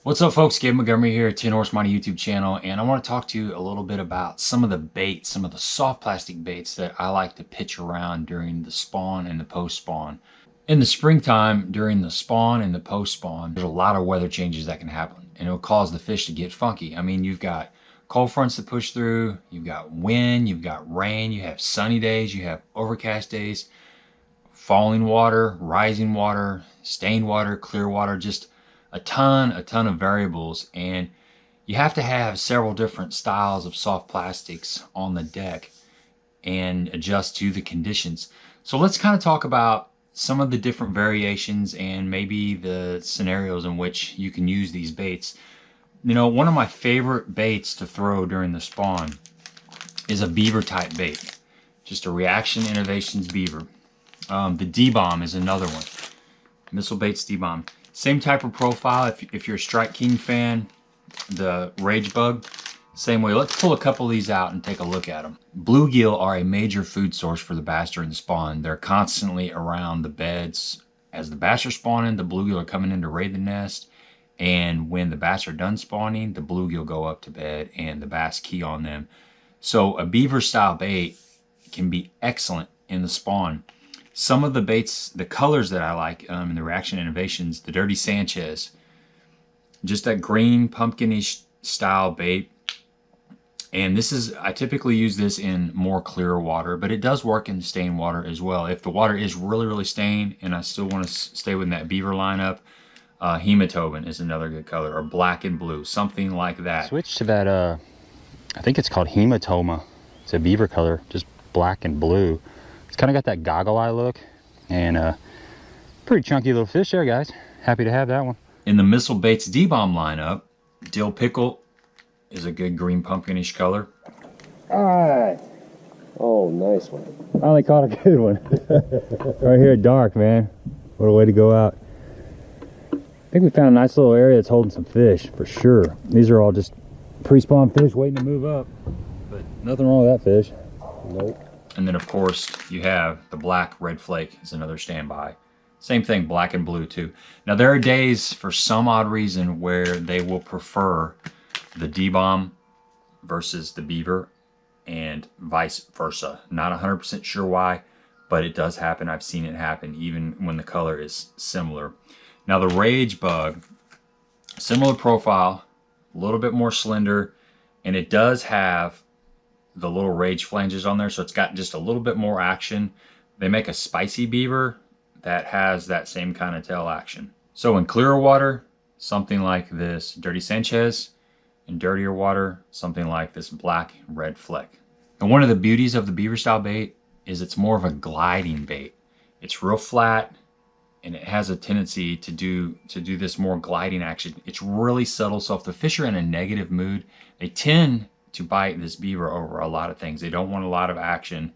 What's up, folks? Gabe Montgomery here at 10 Horse Mighty YouTube channel, and I want to talk to you a little bit about some of the baits, some of the soft plastic baits that I like to pitch around during the spawn and the post-spawn. In the springtime, during the spawn and the post-spawn, there's a lot of weather changes that can happen, and it'll cause the fish to get funky. I mean, you've got cold fronts to push through, you've got wind, you've got rain, you have sunny days, you have overcast days, falling water, rising water, stained water, clear water, just a ton of variables, and you have to have several different styles of soft plastics on the deck and adjust to the conditions. So let's kind of talk about some of the different variations and maybe the scenarios in which you can use these baits. You know, one of my favorite baits to throw during the spawn is a beaver type bait, just a Reaction Innovations beaver. The D-Bomb is another one. Missile Baits D-Bomb. Same type of profile. If you're a Strike King fan, the Rage Bug, same way. Let's pull a couple of these out and take a look at them. Bluegill are a major food source for the bass during the spawn. They're constantly around the beds. As the bass are spawning, the bluegill are coming in to raid the nest. And when the bass are done spawning, the bluegill go up to bed and the bass key on them. So a beaver style bait can be excellent in the spawn. Some of the baits, the colors that I like in the Reaction Innovations, the Dirty Sanchez, just that green pumpkinish style bait. And this is, I typically use this in more clear water, but it does work in stained water as well. If the water is really stained and I still want to stay within that beaver lineup, hematobin is another good color, or black and blue, something like that. Switch to that, I think it's called hematoma. It's a beaver color, just black and blue. It's kind of got that goggle eye look, and pretty chunky little fish there, guys. Happy to have that one. In the Missile Baits D-Bomb lineup, Dill Pickle is a good green pumpkinish color. All right. Oh, nice one. Finally caught a good one. Right here at dark, man. What a way to go out. I think we found a nice little area that's holding some fish, for sure. These are all just pre-spawn fish waiting to move up, but nothing wrong with that fish. Nope. And then, of course, you have the black red flake is another standby. Same thing, black and blue too. Now, there are days, for some odd reason, where they will prefer the D-Bomb versus the beaver and vice versa. Not 100% sure why, but it does happen. I've seen it happen even when the color is similar. Now, the Rage Bug, similar profile, a little bit more slender, and it does have the little Rage flanges on there, so it's got just a little bit more action. They make a spicy beaver that has that same kind of tail action. So in clearer water, something like this Dirty Sanchez. In dirtier water, something like this black red fleck. And one of the beauties of the beaver style bait is it's more of a gliding bait. It's real flat, and it has a tendency to do this more gliding action. It's really subtle, so if the fish are in a negative mood, they tend to bite this beaver over a lot of things. They don't want a lot of action,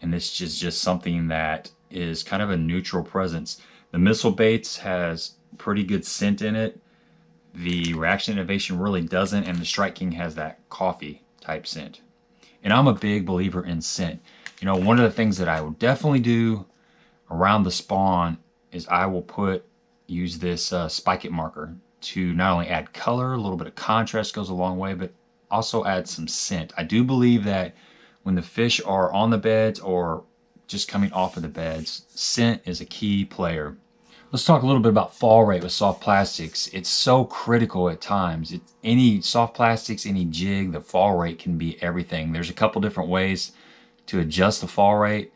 and this is just something that is kind of a neutral presence. The Missile Baits has pretty good scent in it. The Reaction Innovation really doesn't, and the Strike King has that coffee type scent. And I'm a big believer in scent. You know, one of the things that I will definitely do around the spawn is I will use this Spike It marker to not only add color, a little bit of contrast goes a long way, but also add some scent. I do believe that when the fish are on the beds or just coming off of the beds, scent is a key player. Let's talk a little bit about fall rate with soft plastics. It's so critical at times. Any soft plastics, any jig, the fall rate can be everything. There's a couple different ways to adjust the fall rate.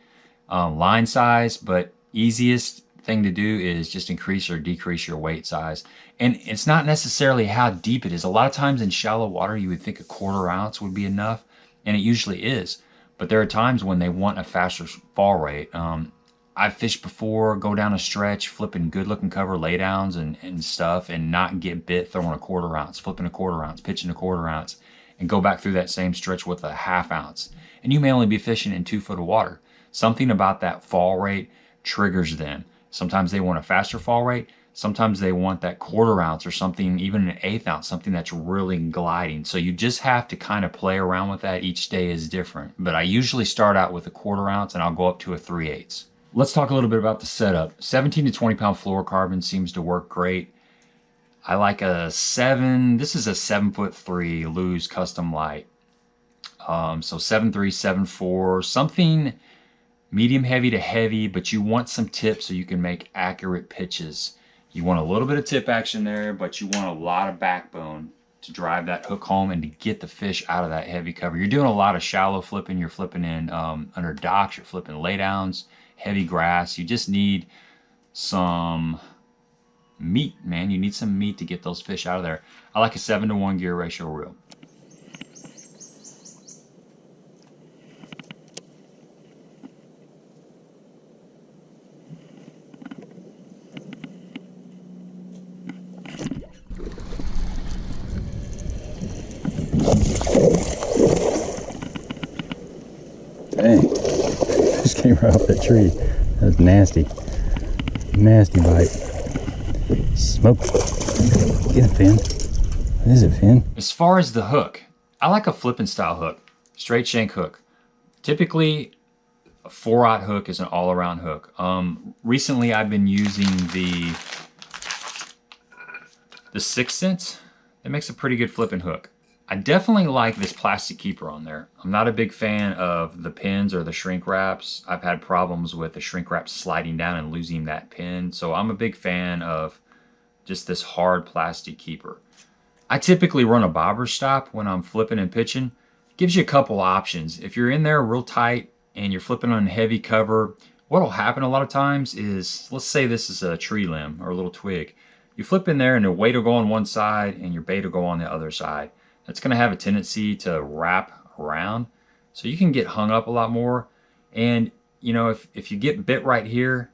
Line size, but easiest thing to do is just increase or decrease your weight size. And it's not necessarily how deep it is. A lot of times in shallow water, you would think a 1/4 ounce would be enough, and it usually is. But there are times when they want a faster fall rate. I've fished before, go down a stretch, flipping good looking cover laydowns and stuff, and not get bit throwing a 1/4 ounce, flipping a 1/4 ounce, pitching a 1/4 ounce, and go back through that same stretch with a 1/2 ounce. And you may only be fishing in 2 foot of water. Something about that fall rate triggers them. Sometimes they want a faster fall rate. Sometimes they want that 1/4 ounce or something, even an 1/8 ounce, something that's really gliding. So you just have to kind of play around with that. Each day is different. But I usually start out with a 1/4 ounce and I'll go up to a 3/8. Let's talk a little bit about the setup. 17 to 20 pound fluorocarbon seems to work great. I like a 7, this is a 7'3" Hawgz Custom Light. So 7'3", 7'4", something medium heavy to heavy, but you want some tip so you can make accurate pitches. You want a little bit of tip action there, but you want a lot of backbone to drive that hook home and to get the fish out of that heavy cover. You're doing a lot of shallow flipping. You're flipping in under docks. You're flipping laydowns, heavy grass. You just need some meat, man. You need some meat to get those fish out of there. I like a 7-to-1 gear ratio reel. Dang, just came right off that tree. That was nasty. Nasty bite. Smoke. Get it, Finn. What is it, Finn? As far as the hook, I like a flipping style hook. Straight shank hook. Typically, a 4/0 hook is an all-around hook. Recently, I've been using the 6th Sense. That makes a pretty good flipping hook. I definitely like this plastic keeper on there. I'm not a big fan of the pins or the shrink wraps. I've had problems with the shrink wrap sliding down and losing that pin. So I'm a big fan of just this hard plastic keeper. I typically run a bobber stop when I'm flipping and pitching. It gives you a couple options. If you're in there real tight and you're flipping on heavy cover, what'll happen a lot of times is, let's say this is a tree limb or a little twig. You flip in there and the weight will go on one side and your bait will go on the other side. That's going to have a tendency to wrap around, so you can get hung up a lot more. And you know, if you get bit right here,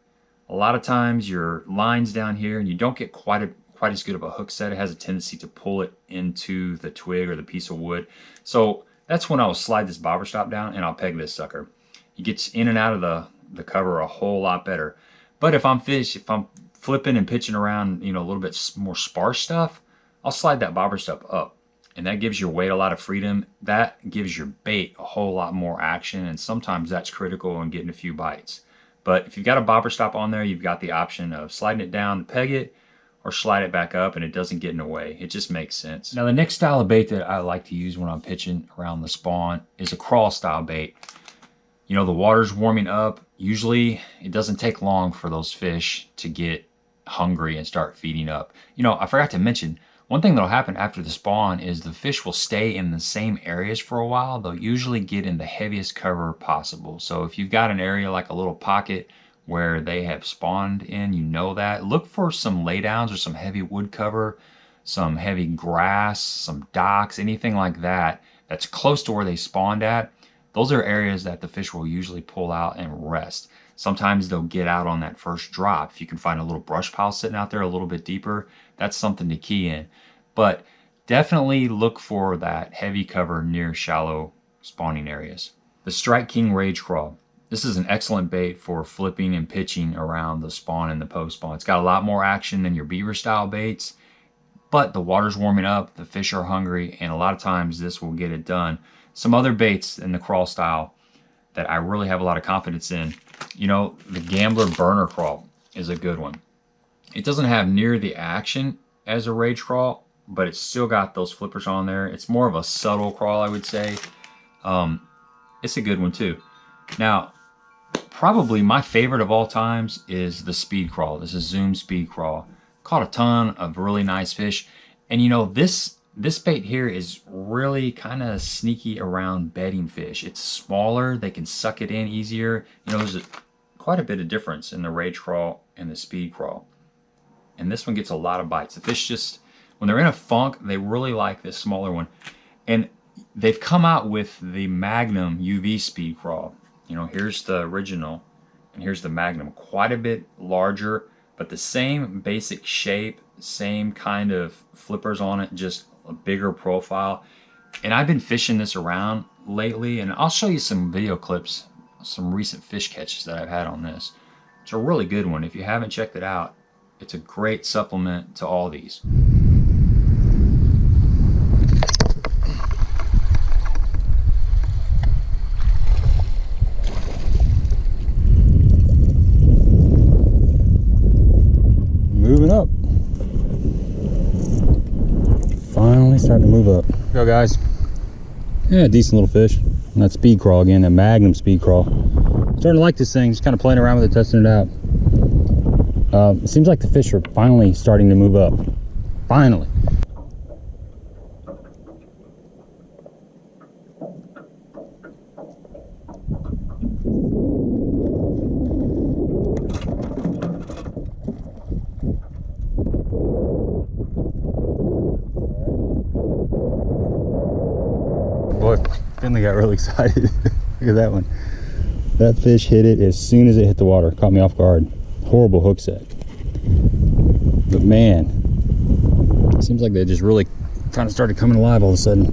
a lot of times your line's down here and you don't get quite as good of a hook set. It has a tendency to pull it into the twig or the piece of wood. So that's when I'll slide this bobber stop down and I'll peg this sucker. It gets in and out of the cover a whole lot better. But if I'm flipping and pitching around, you know, a little bit more sparse stuff, I'll slide that bobber stop up. And that gives your weight a lot of freedom. That gives your bait a whole lot more action, and sometimes that's critical in getting a few bites. But if you've got a bobber stop on there, you've got the option of sliding it down to peg it, or slide it back up and it doesn't get in the way. It just makes sense. Now the next style of bait that I like to use when I'm pitching around the spawn is a crawl style bait. You know, the water's warming up. Usually it doesn't take long for those fish to get hungry and start feeding up. You know, I forgot to mention, one thing that'll happen after the spawn is the fish will stay in the same areas for a while. They'll usually get in the heaviest cover possible. So if you've got an area like a little pocket where they have spawned in, you know that, look for some laydowns or some heavy wood cover, some heavy grass, some docks, anything like that that's close to where they spawned at. Those are areas that the fish will usually pull out and rest. Sometimes they'll get out on that first drop. If you can find a little brush pile sitting out there a little bit deeper, that's something to key in. But definitely look for that heavy cover near shallow spawning areas. The Strike King Rage Crawl. This is an excellent bait for flipping and pitching around the spawn and the post spawn. It's got a lot more action than your beaver style baits, but the water's warming up, the fish are hungry, and a lot of times this will get it done. Some other baits in the crawl style that I really have a lot of confidence in, you know, the Gambler Burner Crawl is a good one. It doesn't have near the action as a Rage Crawl, but it's still got those flippers on there. It's more of a subtle crawl, I would say. It's a good one too. Now, probably my favorite of all times is the Speed Crawl. This is Zoom Speed Crawl. Caught a ton of really nice fish. And you know, this bait here is really kind of sneaky around bedding fish. It's smaller, they can suck it in easier. You know, there's quite a bit of difference in the Rage Crawl and the Speed Crawl. And this one gets a lot of bites. The fish just, when they're in a funk, they really like this smaller one. And they've come out with the Magnum UV Speed Crawl. You know, here's the original and here's the Magnum. Quite a bit larger, but the same basic shape, same kind of flippers on it, just a bigger profile. And I've been fishing this around lately, and I'll show you some video clips, some recent fish catches that I've had on this. It's a really good one. If you haven't checked it out, it's a great supplement to all these. Moving up. it's starting to move up. Go, guys. Yeah, decent little fish. And that speed crawl again, that Magnum speed crawl. Starting to like this thing, just kind of playing around with it, testing it out. It seems like the fish are finally starting to move up. Finally. Boy, Finley got really excited. Look at that one. That fish hit it as soon as it hit the water. Caught me off guard. Horrible hook set. But man, it seems like they just really kind of started coming alive all of a sudden.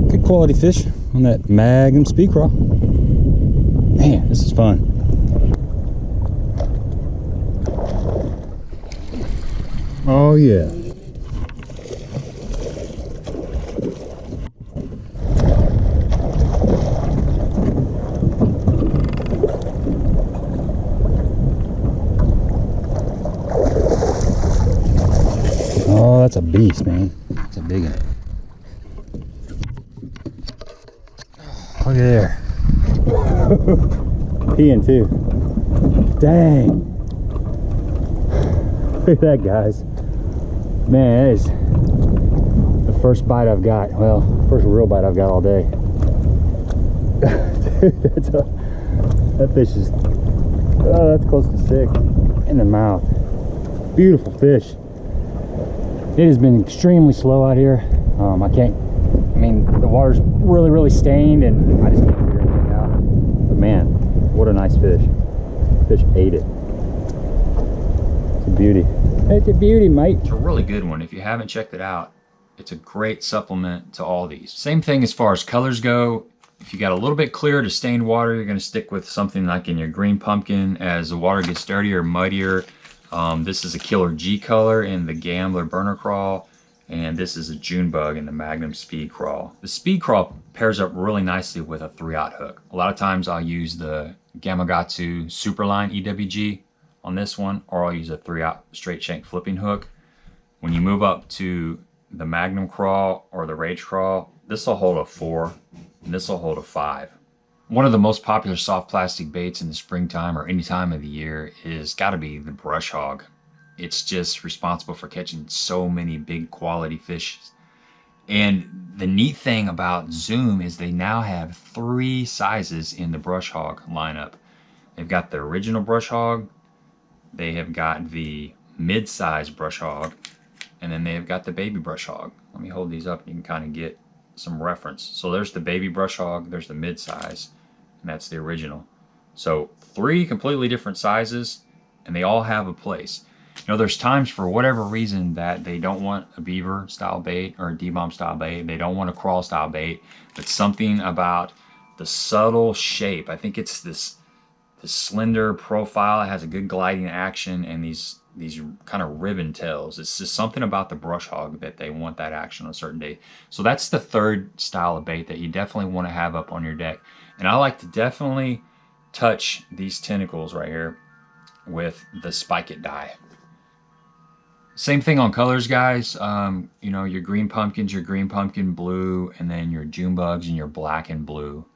Good quality fish on that Magnum speed crawl. Man, this is fun. Oh yeah. Oh, that's a beast, man. That's a big one. Look at there. Peeing too. Dang. Look at that, guys. Man, that is the first bite I've got. Well, first real bite I've got all day. Dude, that fish is, oh, that's close to sick. In the mouth. Beautiful fish. It has been extremely slow out here. I mean, the water's really stained and I just can't figure anything out. But man, what a nice fish. Fish ate it. It's a beauty. It's a beauty, mate. It's a really good one. If you haven't checked it out, it's a great supplement to all these. Same thing as far as colors go. If you got a little bit clearer to stained water, you're gonna stick with something like in your green pumpkin. As the water gets dirtier, muddier, this is a Killer G color in the Gambler Burner Crawl, and this is a June Bug in the Magnum Speed Crawl. The Speed Crawl pairs up really nicely with a 3/0 hook. A lot of times I'll use the Gamakatsu Superline EWG on this one, or I'll use a 3/0 straight shank flipping hook. When you move up to the Magnum Crawl or the Rage Crawl, this will hold a 4 and this will hold a 5. One of the most popular soft plastic baits in the springtime or any time of the year is got to be the brush hog. It's just responsible for catching so many big quality fish. And the neat thing about Zoom is they now have 3 sizes in the brush hog lineup. They've got the original brush hog, they have got the mid-size brush hog, and then they've got the baby brush hog. Let me hold these up and you can kind of get some reference. So there's the baby brush hog, there's the mid-size, and that's the original. So 3 completely different sizes, and they all have a place. You know, there's times for whatever reason that they don't want a beaver style bait or a D-bomb style bait. They don't want a crawl style bait, but something about the subtle shape. I think it's this slender profile. It has a good gliding action and these kind of ribbon tails. It's just something about the brush hog that they want that action on a certain day. So that's the 3rd style of bait that you definitely want to have up on your deck. And I like to definitely touch these tentacles right here with the Spike It die. Same thing on colors, guys. You know, your green pumpkins, your green pumpkin blue, and then your June bugs and your black and blue.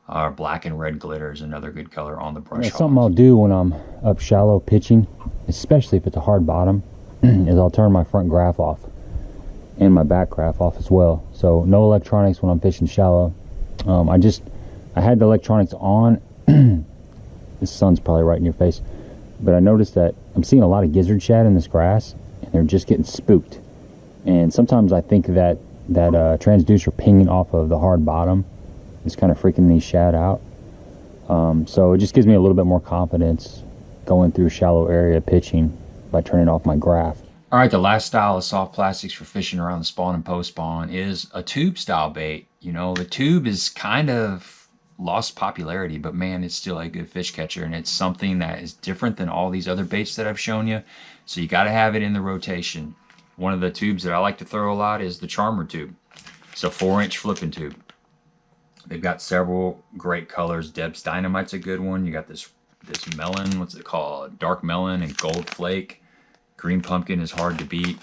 Or black and red glitter is another good color on the brush hog. Something I'll do when I'm up shallow pitching, especially if it's a hard bottom, is I'll turn my front graph off and my back graph off as well. So no electronics when I'm fishing shallow. I had the electronics on. This sun's probably right in your face, but I noticed that I'm seeing a lot of gizzard shad in this grass, and they're just getting spooked. And sometimes I think that transducer pinging off of the hard bottom is kind of freaking these shad out. So it just gives me a little bit more confidence going through shallow area pitching by turning off my graph. All right, the last style of soft plastics for fishing around the spawn and post spawn is a tube style bait. You know, the tube is kind of lost popularity, but man, it's still a good fish catcher, and it's something that is different than all these other baits that I've shown you. So you got to have it in the rotation. One of the tubes that I like to throw a lot is the Charmer tube. It's a 4-inch flipping tube. They've got several great colors. Deb's Dynamite's a good one. You got this melon, what's it called? Dark melon and gold flake. Green pumpkin is hard to beat.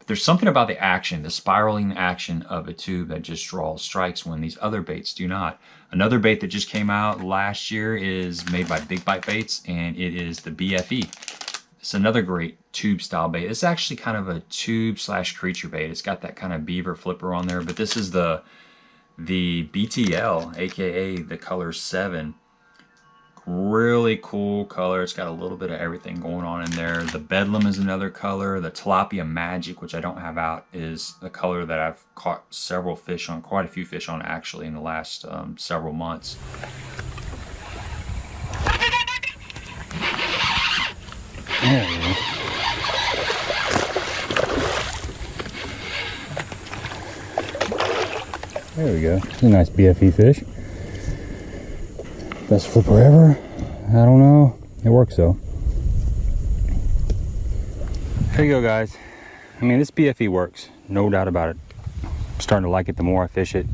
But there's something about the action, the spiraling action of a tube that just draws strikes when these other baits do not. Another bait that just came out last year is made by Big Bite Baits, and it is the BFE. It's another great tube style bait. It's actually kind of a tube / creature bait. It's got that kind of beaver flipper on there, but this is the BTL, aka the color 7. Really cool color. It's got a little bit of everything going on in there. The Bedlam is another color. The Tilapia Magic, which I don't have out, is the color that I've caught several fish on, quite a few fish on actually in the last several months. There we go. There we go. It's a nice BFE fish. Best flipper ever? I don't know. It works though. There you go, guys. I mean, this BFE works. No doubt about it. I'm starting to like it the more I fish it.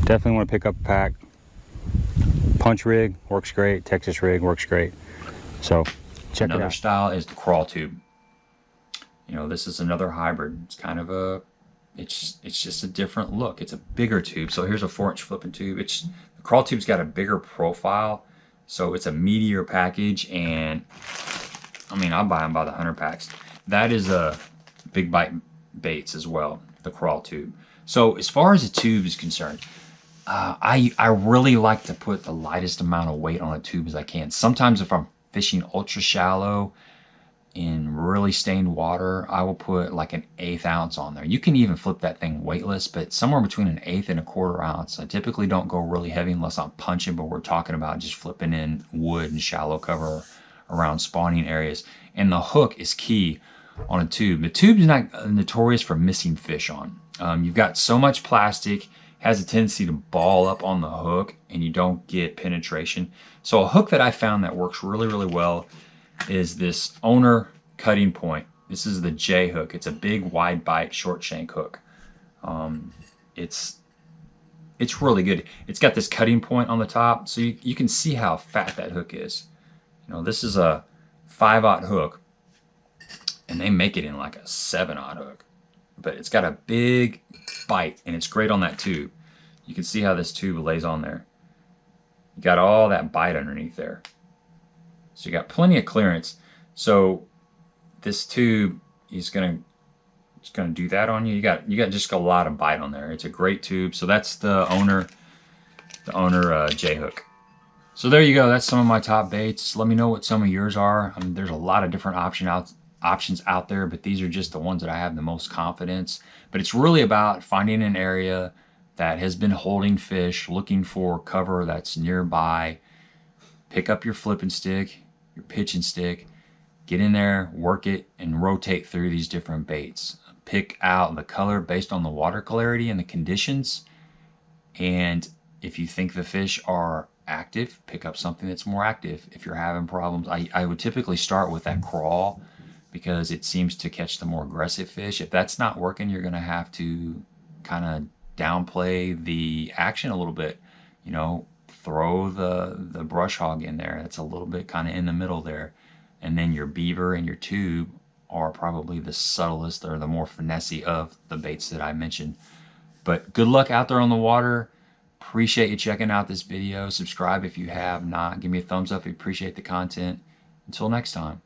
Definitely want to pick up a pack. Punch rig works great. Texas rig works great. So check it out. Another style is the crawl tube. You know, this is another hybrid. It's kind of a, it's just a different look. It's a bigger tube. So here's a 4-inch flipping tube. The crawl tube's got a bigger profile, so it's a meatier package, and I mean, I'll buy them by the 100 packs. That is a Big Bite Baits as well, the crawl tube. So as far as the tube is concerned, I really like to put the lightest amount of weight on a tube as I can. Sometimes if I'm fishing ultra shallow in really stained water, I will put like an 1/8 ounce on there. You can even flip that thing weightless, but somewhere between an 1/8 and a 1/4 ounce. I typically don't go really heavy unless I'm punching, but we're talking about just flipping in wood and shallow cover around spawning areas. And the hook is key on a tube. The tube is not notorious for missing fish on. You've got so much plastic, has a tendency to ball up on the hook, and you don't get penetration. So a hook that I found that works really, really well is this Owner cutting point. This is the J hook. It's a big wide bite short shank hook. It's really good. It's got this cutting point on the top, so you can see how fat that hook is. You know, this is a 5/0 hook, and they make it in like a 7/0 hook, but it's got a big bite, and it's great on that tube. You can see how this tube lays on there. You got all that bite underneath there. So you got plenty of clearance. So this tube is gonna do that on you. You got just a lot of bite on there. It's a great tube. So that's the Owner J hook. So there you go. That's some of my top baits. Let me know what some of yours are. I mean, there's a lot of different options out there, but these are just the ones that I have the most confidence. But it's really about finding an area that has been holding fish, looking for cover that's nearby. Pick up your flipping stick, your pitching stick, get in there, work it, and rotate through these different baits. Pick out the color based on the water clarity and the conditions. And if you think the fish are active, pick up something that's more active. If you're having problems, I would typically start with that crawl because it seems to catch the more aggressive fish. If that's not working, you're gonna have to kind of downplay the action a little bit. You know, throw the brush hog in there. That's a little bit kind of in the middle there. And then your beaver and your tube are probably the subtlest or the more finessey of the baits that I mentioned. But good luck out there on the water. Appreciate you checking out this video. Subscribe if you have not. Give me a thumbs up if you appreciate the content. Until next time.